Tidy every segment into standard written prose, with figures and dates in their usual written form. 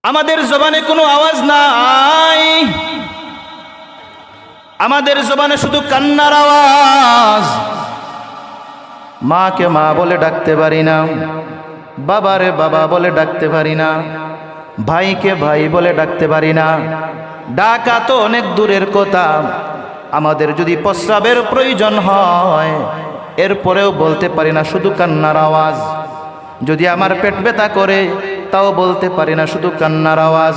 আমাদের জবানে কোনো আওয়াজ নাই, আমাদের জবানে শুধু কান্নার আওয়াজ। মাকে মা বলে ডাকতে পারি না, বাবারে বাবা বলে ডাকতে পারি না, ভাইকে ভাই বলে ডাকতে পারি না। ডাকা তো অনেক দূরের কথা, আমাদের যদি প্রস্রাবের প্রয়োজন হয় এরপরেও বলতে পারি না, শুধু কান্নার আওয়াজ। যদি আমার পেট ব্যথা করে তাও বলতে পারি না, শুধু কান্নার আওয়াজ।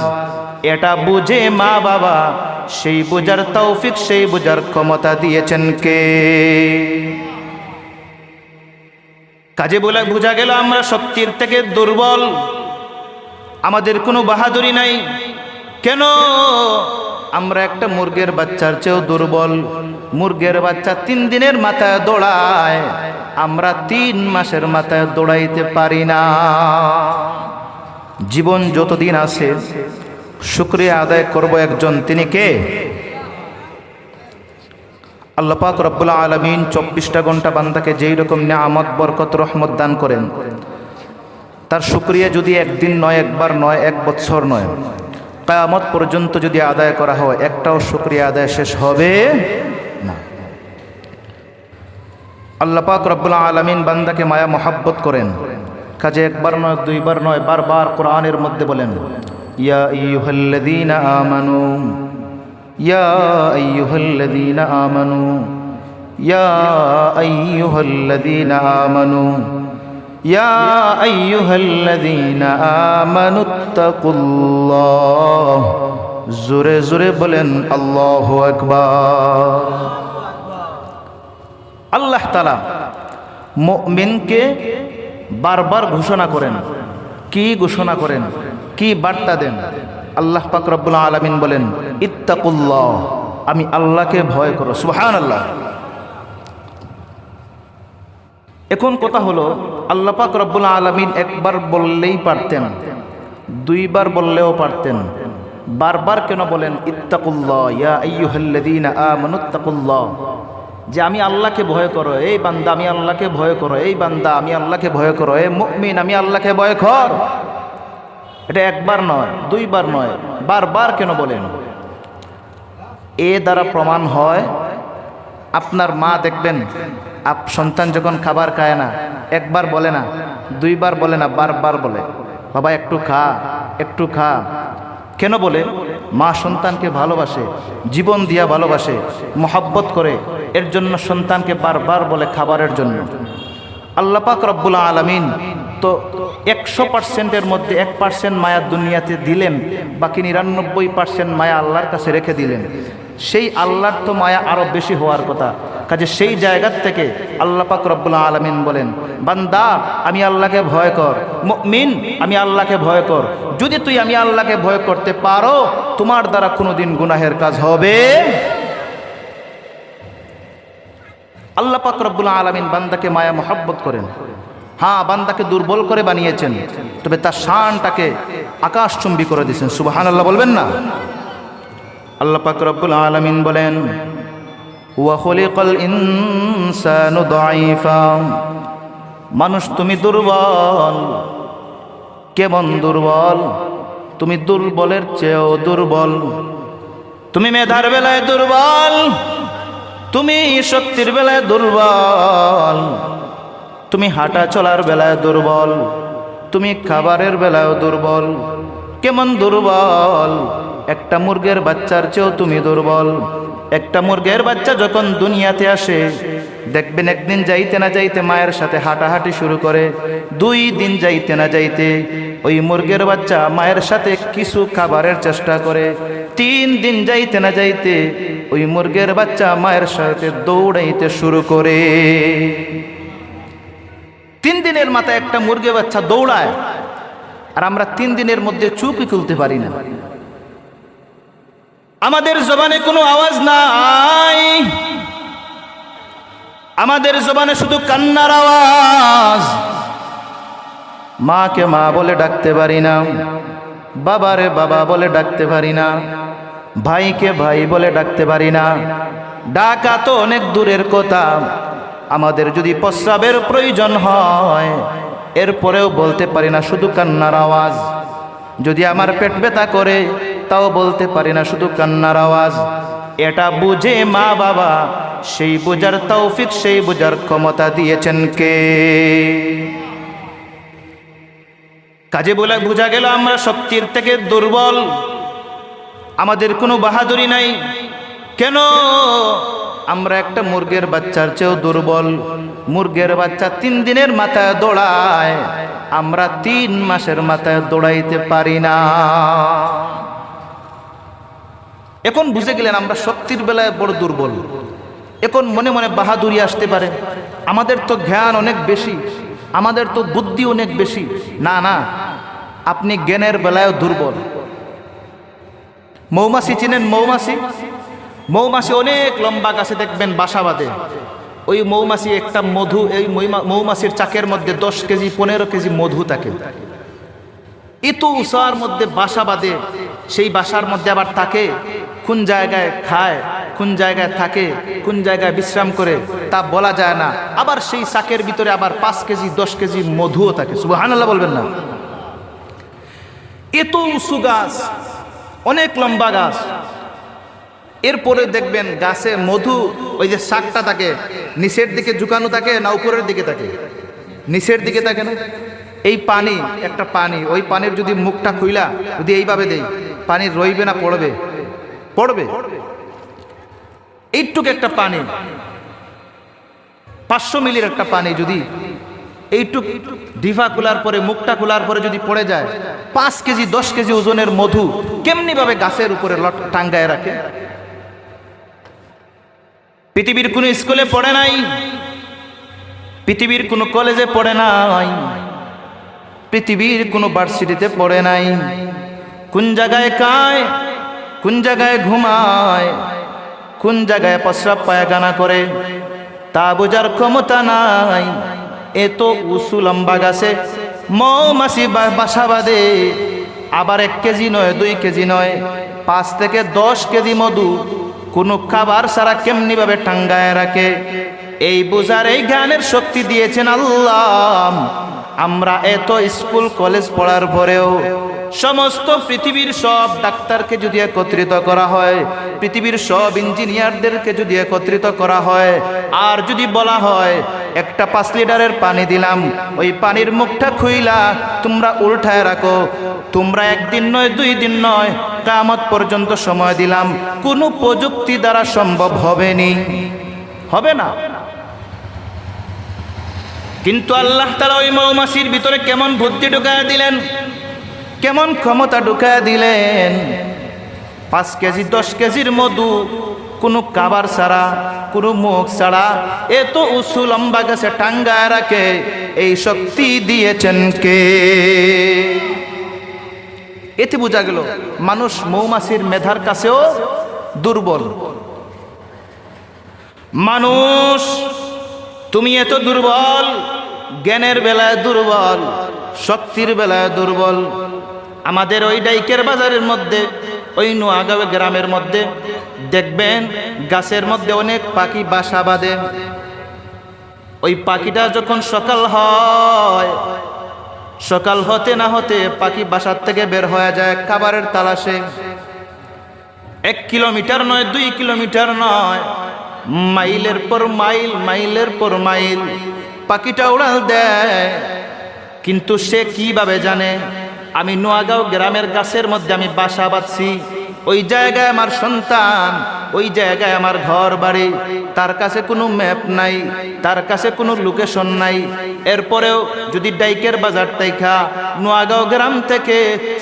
এটা বুঝে মা বাবা, সেই বুঝার তৌফিক, সেই বুঝার ক্ষমতা দিয়েছেন কে? কাজে বলে বোঝা গেল আমরা শক্তির থেকে দুর্বল, আমাদের কোনো বাহাদুরি নাই। কেন? আমরা একটা মুরগের বাচ্চার চেয়েও দুর্বল। মুরগের বাচ্চা 3 দিনের মাথায় দৌড়ায়, আমরা 3 মাসের মাথায় দৌড়াইতে পারি না। জীবন যতদিন আছে শুকরিয়া আদায় করব একজন, তিনি কে? আল্লাহ পাক রব্বুল আলামিন 24টা ঘন্টা বান্দাকে যেই রকম নিয়ামত বরকত রহমত দান করেন, তার শুকরিয়া যদি একদিন নয়, একবার নয়, 1 বছর নয়, কিয়ামত পর্যন্ত যদি আদায় করা হয়, একটাও শুকরিয়া আদায় শেষ হবে না। আল্লাহ পাক রব্বুল আলামিন বান্দাকে মায়া মহাব্বত করেন, কাজে একবার নয়, 2 বার নয়, বারবার কোরআনের মধ্যে বলেন, ইয়া আইয়ুহাল্লাযীনা আমানু, ইয়া আইয়ুহাল্লাযীনা আমানু, ইয়া আইয়ুহাল্লাযীনা আমানু, ইয়া আইয়ুহাল্লাযীনা আমানুত্তাকুল্লাহ। জোরে জোরে বলেন আল্লাহু আকবার। আল্লাহ তাআলা মুমিনকে বারবার ঘোষণা করেন। কি ঘোষণা করেন? কি বার্তা দেন? আল্লাহ পাক রব্বুল আলামিন বলেন, ইত্তাকুল্লাহ, আমি আল্লাহকে ভয় করো। সুবহানাল্লাহ। এখন কথা হলো, আল্লাহ পাক রব্বুল আলামিন একবার বললেই পারতেন, 2 বার বললেও পারতেন, বারবার কেন বলেন ইত্তাকুল্লাহ, ইয়া আইয়ুহাল্লাযীনা আমানুত্তাকুল্লাহ? যে আমি আল্লাহকে ভয় করো, এই বান্দা আমি আল্লাহকে ভয় করো, এই বান্দা আমি আল্লাহকে ভয় করো, এই মুমিন আমি আল্লাহকে ভয় কর। এটা 1 বার নয়, 2 বার নয়, বারবার কেন বলেন? এ দ্বারা প্রমাণ হয়, আপনার মা দেখবেন সন্তান যখন খাবার খায় না, 1 বার বলে না, 2 বার বলে না, বারবার বলে, বাবা একটু খা, একটু খা। কেন বলে? মা সন্তানকে ভালোবাসে, জীবন দিয়া ভালোবাসে, মহব্বত করে, এর জন্য সন্তানকে বারবার বলে খাবারের জন্য। আল্লাহ পাক রব্বুল আলামিন তো 100%-এর মধ্যে 1% মায়া দুনিয়াতে দিলেন, বাকি 99% মায়া আল্লাহর কাছে রেখে দিলেন। সেই আল্লাহর তো মায়া আরো বেশি হওয়ার কথা। কাজে সেই জায়গার থেকে আল্লাহ পাক রব্বুল আলামিন বলেন, বান্দা আমি আল্লাহকে ভয় কর, মুমিন আমি আল্লাহকে ভয় কর। যদি তুই আমি আল্লাহকে ভয় করতে পারো, তোমার দ্বারা কোনোদিন গুনাহের কাজ হবে। আল্লাহ পাক রব্বুল আলামিন বান্দাকে মায়া মহব্বত করেন। হ্যাঁ, বান্দাকে দুর্বল করে বানিয়েছেন, তবে তার শানটাকে আকাশচুম্বী করে দিয়েছেন। সুবহানাল্লাহ বলবেন না? আল্লাহ পাক রব্বুল আলামিন বলেন, ওয়া খুলিকাল ইনসানু দাঈফা। মানুষ তুমি দুর্বল। কেমন দুর্বল? তুমি দুর্বলের চেয়েও দুর্বল। তুমি মেধার বেলায় দুর্বল, তুমি শক্তির বেলায় দুর্বল, তুমি হাঁটা চলার বেলায় দুর্বল, তুমি খাবারের বেলায় দুর্বল। কেমন দুর্বল? একটা মুরগের বাচ্চার চেয়েও তুমি দুর্বল। একটা মুরগের বাচ্চা যখন দুনিয়াতে আসে, দেখবেন একদিন যাইতে না যাইতে মায়ের সাথে হাঁটাহাঁটি শুরু করে। 2 দিন যাইতে না যাইতে ওই মুরগের বাচ্চা মায়ের সাথে কিছু খাবারের চেষ্টা করে। 3 দিন যাইতে না যাইতে ওই মুরগের বাচ্চা মায়ের সাথে দৌড়াইতে শুরু করে। 3 দিনের মাথায় একটা মুরগের বাচ্চা দৌড়ায়, আর আমরা 3 দিনের মধ্যে চুপই খুলতে পারি না। আমাদের জবানে কোনো আওয়াজ নাই, আমাদের জবানে শুধু কান্নার আওয়াজ। মাকে মা বলে ডাকতে পারি না, বাবারে বাবা বলে ডাকতে পারি না, ভাইকে ভাই বলে ডাকতে পারি না। ডাকা তো অনেক দূরের কথা, আমাদের যদি প্রস্রাবের প্রয়োজন হয় এরপরেও বলতে পারি না, শুধু কান্নার আওয়াজ। যদি আমার পেট ব্যথা করে তাও বলতে পারি না, শুধু কান্নার আওয়াজ। এটা বুঝে মা বাবা, সেই বুঝার তৌফিক, সেই বুঝার ক্ষমতা দিয়েছেন কে? কাজে বলে বোঝা গেল আমরা শক্তির থেকে দুর্বল, আমাদের কোনো বাহাদুরি নাই। কেন? আমরা একটা মুরগের বাচ্চার চেয়েও দুর্বল। মুরগের বাচ্চা 3 দিনের মাথায় দৌড়ায়, আমরা 3 মাসের মাথায় দৌড়াইতে পারি না। এখন বুঝে গেলেন আমরা শক্তির বেলায় বড় দুর্বল। এখন মনে মনে বাহাদুরি আসতে পারে, আমাদের তো জ্ঞান অনেক বেশি, আমাদের তো বুদ্ধি অনেক বেশি। না না, আপনি জ্ঞানের বেলায় দুর্বল। মৌমাছি চিনেন? মৌমাছি, মৌমাছি অনেক লম্বা গাছে দেখবেন বাসা বাঁধে। ওই মৌমাছি একটা মধু, এই মৌমাছির চাকের মধ্যে 10 কেজি 15 কেজি মধু থাকে। এত উষার মধ্যে বাসা বাঁধে, সেই বাসার মধ্যে আবার থাকে, কোন জায়গায় খায়, কোন জায়গায় থাকে, কোন জায়গায় বিশ্রাম করে তা বলা যায় না। আবার সেই চাকের ভিতরে আবার 5 কেজি 10 কেজি মধুও থাকে। সুবহানাল্লাহ বলবেন না? এত উঁচু গাছ, অনেক লম্বা গাছ। এরপরে দেখবেন গাছে মধু, ওই যে শাকটা থাকে নিচের দিকে ঝুঁকানো থাকে না উপরের দিকে থাকে? নিচের দিকে থাকে না? এই পানি, একটা পানি, ওই পানির যদি মুখটা খুইলা যদি এইভাবে দেই, পানি রইবে না পড়বে? পড়বে। এইটুক একটা পানি, 500 মিলির একটা পানি যদি এইটুক ডিভা খোলার পরে, মুখটা খোলার পরে যদি পড়ে যায়, 5 কেজি 10 কেজি ওজনের মধু কেমনি ভাবে গাছের উপরে টাঙ্গায় রাখে? পৃথিবীর কোনো স্কুলে পড়ে নাই, পৃথিবীর কোনো কলেজে পড়ে নাই, পৃথিবীর কোনো ভার্সিটিতে পড়ে নাই। কোন জায়গায় খায়, কোন জায়গায় ঘুমায়, কোন জায়গায় প্রস্রাব পায়খানা করে তা বোঝার ক্ষমতা নাই। এত উঁচু লম্বা গাছে মৌমাছি বাসা বাঁধে, আবার 1 কেজি নয়, 2 কেজি নয়, 5 থেকে 10 কেজি মধু কোনো খাবার ছাড়া কেমনি ভাবে টাঙ্গায় রাখে? এই বোঝার, এই জ্ঞানের শক্তি দিয়েছেন আল্লাহ। আমরা এত স্কুল কলেজ পড়ার পরেও সমস্ত পৃথিবীর সব ডাক্তারকে যদি একত্রিত করা হয়, পৃথিবীর সব ইঞ্জিনিয়ারদেরকে যদি একত্রিত করা হয়, আর যদি বলা হয় একটা 5 লিটারের পানি দিলাম, ওই পানির মুখটা খুইলা তোমরা উল্টায় রাখো, তোমরা 1 দিন নয় 2 দিন নয়, কিয়ামত পর্যন্ত সময় দিলাম, কোনো প্রযুক্তি দ্বারা সম্ভব হবে না। কিন্তু আল্লাহ তাআলা ওই মৌমাছির ভিতরে কেমন বুদ্ধি ঢুকায় দিলেন, কেমন ক্ষমতা ঢুকায় দিলেন। 5 কেজি 10 কেজির মধু কোনো খাবার ছাড়া, কোনো মুখ ছাড়া এত উঁচু লম্বা গাছে টাঙ্গায় রাখে, এই শক্তি দিয়েছেন কে? এতে বোঝা গেল মানুষ মৌমাছির মেধার কাছেও দুর্বল। মানুষ, তুমি এত দুর্বল, জ্ঞানের বেলায় দুর্বল, শক্তির বেলায় দুর্বল। আমাদের ওই ডাইকের বাজারের মধ্যে, ওই নোয়াগাঁও গ্রামের মধ্যে দেখবেন গাছের মধ্যে অনেক পাখি বাসা বাঁধে। ওই পাখিটা যখন সকাল হয়, সকাল হতে না হতে পাখি বাসার থেকে বের হয়ে যায় খাবারের তালাশে। 1 কিলোমিটার নয়, 2 কিলোমিটার নয়, মাইলের পর মাইল, মাইলের পর মাইল পাখিটা উড়াল দেয়। কিন্তু সে কিভাবে জানে আমি নোয়াগাঁও গ্রামের গাছের মধ্যে আমি বাসা বাঁধছি, ওই জায়গায় আমার সন্তান, ওই জায়গায় আমার ঘর বাড়ি? তার কাছে কোনো ম্যাপ নাই, তার কাছে কোনো লোকেশন নাই। এরপরেও যদি ডাইকের বাজার থেকে নোয়াগাঁও গ্রাম থেকে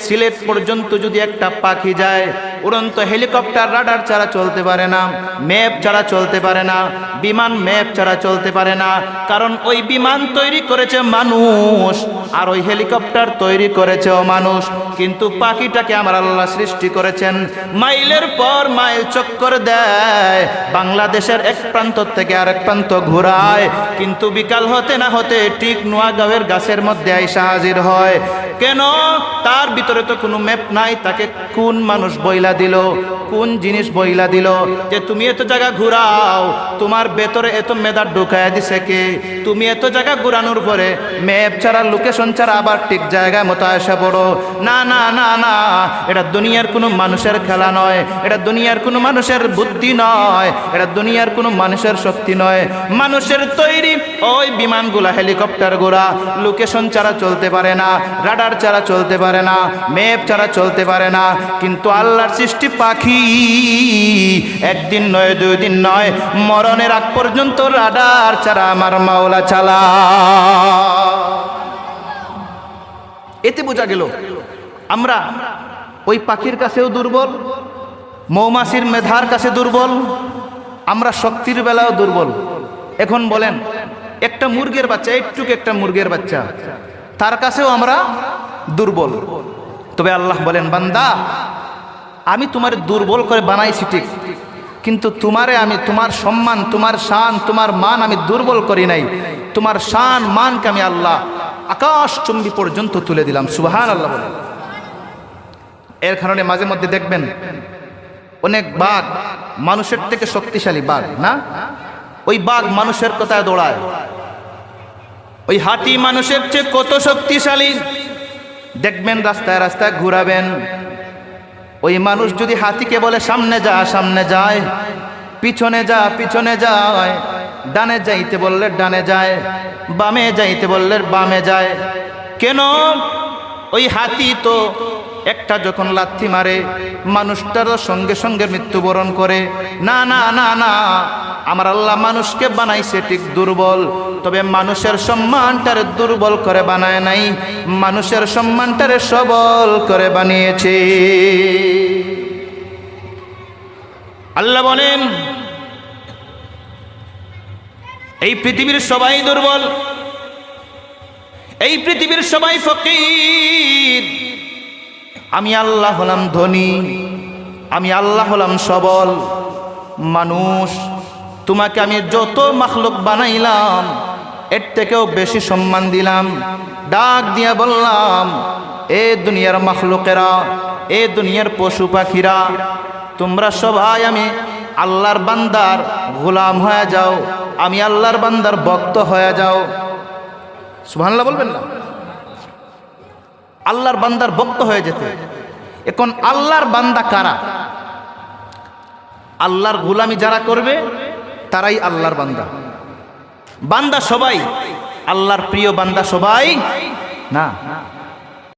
সিলেট পর্যন্ত যদি একটা পাখি যায়, উড়ন্ত হেলিকপ্টার রাডার ছাড়া চলতে পারে না, ম্যাপ ছাড়া চলতে পারে না, বিমান ম্যাপ ছাড়া চলতে পারে না। কারণ ওই বিমান তৈরি করেছে মানুষ, আর ওই হেলিকপ্টার তৈরি করেছেও মানুষ। কিন্তু পাখিটাকে আমার আল্লাহ সৃষ্টি করেছেন, মাইলের পর মাইল চক্কর দেয়, বাংলাদেশের এক প্রান্ত থেকে আরেক প্রান্ত ঘোরায়, কিন্তু বিকাল হতে না হতে ঠিক নোয়াগাঁওয়ের গাছের মধ্যে আইসা হাজির হয়। কেন? তার ভিতরে তো কোনো ম্যাপ নাই। তাকে কোন মানুষ বইলা দিল, কোন জিনিস বইলা দিল যে তুমি এত জায়গা ঘুরাও? তোমার ভেতরে এত মেধা ঢুকায়া দিছে কে? তুমি এত জায়গা ঘুরানোর পরে ম্যাপ ছাড়া, লোকেশন ছাড়া আবার ঠিক জায়গায় মতো আসা পড়ো? না না না না, এটা দুনিয়ার কোনো মানুষের খেলা নয়, এটা দুনিয়ার কোনো মানুষের বুদ্ধি নয়, এটা দুনিয়ার কোনো মানুষের শক্তি নয়। মানুষের তৈরি ওই বিমানগুলা, হেলিকপ্টারগুলা লোকেশন ছাড়া চলতে পারে না, রাডার ছাড়া চলতে পারে না, ম্যাপ ছাড়া চলতে পারে না। কিন্তু আল্লাহর সৃষ্টি পাখি একদিন নয়, 2 দিন নয়, মরণের আগ পর্যন্ত রাডার ছাড়া আমার মাওলা চালা। এতে বোঝা গেল আমরা ওই পাখির কাছেও দুর্বল, মৌমাছির মেধার কাছে দুর্বল, আমরা শক্তির বেলাও দুর্বল। এখন বলেন, একটা মুরগের বাচ্চা, একটু একটা মুরগের বাচ্চা, তার কাছেও আমরা দুর্বল। তবে আল্লাহ বলেন, বান্দা আমি তোমার দুর্বল করে বানাইছি ঠিক, কিন্তু তোমারে আমি তোমার সম্মান, তোমার শান, তোমার মান আমি দুর্বল করি নাই। তোমার শান মানকে আমি আল্লাহ আকাশ চুম্বি পর্যন্ত তুলে দিলাম। সুবহানাল্লাহ বলেন। এর কারণে মাঝে মধ্যে দেখবেন অনেক বাঘ মানুষের থেকে শক্তিশালী বাঘ না, ওই বাঘ মানুষের কথায় দৌড়ায়। ওই হাতি মানুষের চেয়ে কত শক্তিশালী, দেখবেন রাস্তায় রাস্তায় ঘুরাবেন, ওই মানুষ যদি হাতিকে বলে সামনে যা, সামনে যায়, পিছনে যা, পিছনে যায়, ডানে যাইতে বললে ডানে যায়, বামে যাইতে বললে বামে যায়। কেন? ওই হাতি তো একটা যখন লাথি মারে মানুষটারও সঙ্গে সঙ্গে মৃত্যুবরণ করে। না না না না, আমার আল্লাহ মানুষকে বানাইছে ঠিক দুর্বল, তবে মানুষের সম্মানটারে দুর্বল করে বানায় নাই, মানুষের সম্মানটারে সবল করে বানিয়েছে। আল্লাহ বলেন, এই পৃথিবীর সবাই দুর্বল, এই পৃথিবীর সবাই ফকির, আমি আল্লাহ হলাম ধনী, আমি আল্লাহ হলাম সবল। মানুষ, তোমাকে আমি যত মাখলুক বানাইলাম এর থেকেও বেশি সম্মান দিলাম। ডাক দিয়া বললাম, এ দুনিয়ার মাখলুকেরা, এ দুনিয়ার পশু পাখিরা, তোমরা সবাই আমি আল্লাহর বান্দার গোলাম হয়ে যাও, আমি আল্লাহর বান্দার ভক্ত হয়ে যাও। সুবহানাল্লাহ বলবেন না? আল্লাহর বান্দার ভক্ত হয়ে যেতে। এখন আল্লাহর বান্দা কারা? আল্লাহর গোলামি যারা করবে তারাই আল্লাহর বান্দা। বান্দা সবাই আল্লাহর প্রিয় বান্দা সবাই না।